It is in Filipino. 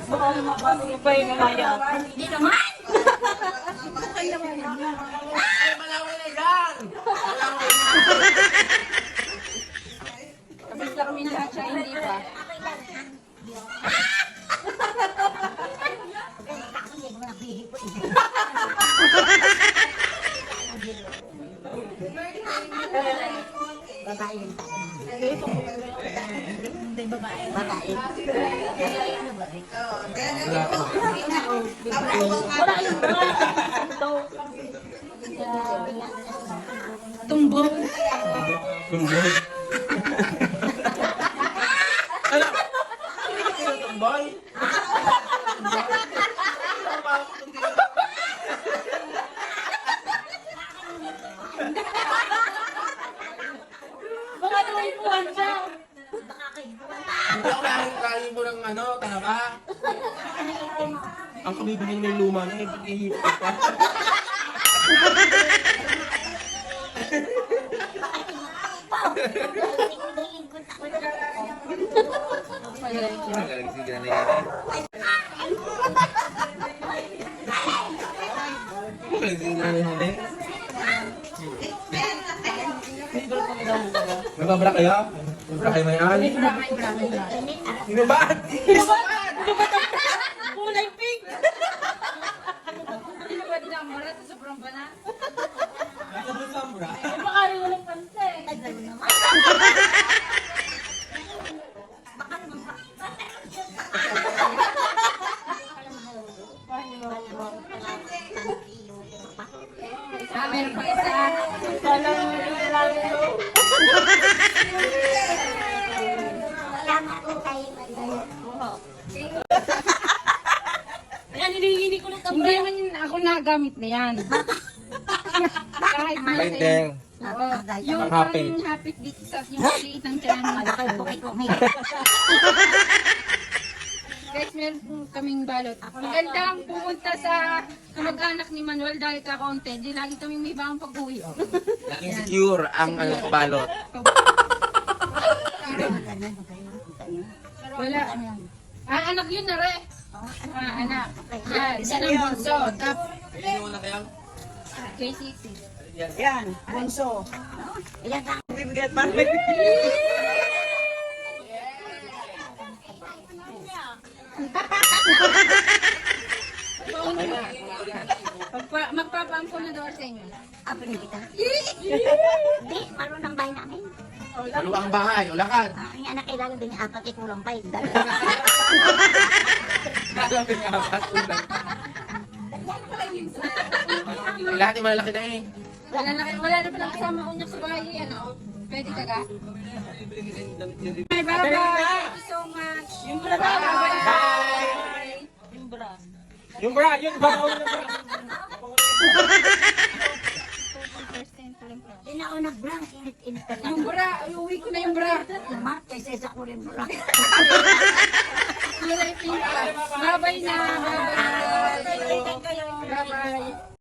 Baka mabasa mo pa yung mamaya. Hindi naman! Ay, malawin na yan! Malawin na! Tapos na kami lahat siya, hindi pa. Babae. Hindi babae. Babae. Wala yung tumbong. Tumbay. Alam! Tumbay? Baka naman ipuan siya. Hindi ako kaya mo ng ano, tama? Ang kabibiling may luma na, ihipit pa. Nagbabra kayo? Nagbabra kayo may an? Sino ba? Kulay pink! Ano ba din ang mara? Sobrang bana? Baka rin walang panse. Meron pa isa. Walang lalo. Ayan, hinihingi ko lang. Hindi naman yun ako nagamit na yan. Kahit Painting. yung Hapit. parang hapit dito sa yung maliit ng tiyan. Guys, meron po kaming balot. Maganda ang pumunta sa kamag-anak ni Manuel dahil kakaunti. Di lagi kaming may bagong pag-uwi. Laging secure ang ano, balot. Wala. Anak yun na re. Anak. Isa ng bunso. Tapos Ayun na kaya? KCC. Yan, bunso. Ilan lang? Bibigyan pa. Magpapampo na daw sa inyo. Apin kita. Hindi, marunong ang bahay namin. Maluwang bahay, ulakan. Ang anak kailangan din apat kulang pa. Lalapit nga ba? Lahat yung malaki na eh. Wala na palang kasama unyak sa bahay. Ano? Pwede ka ka? Bye bye. Thank you so much. Yung bra. Bye. Yung bra. Yung bra, yung bra. Hindi na ako nag-blank. Init-init ka lang. Yung bra, uwi ko na yung bra. Naman, kaysa isa ko rin blank. Kulay pink. Bye-bye na. Bye-bye. Bye-bye.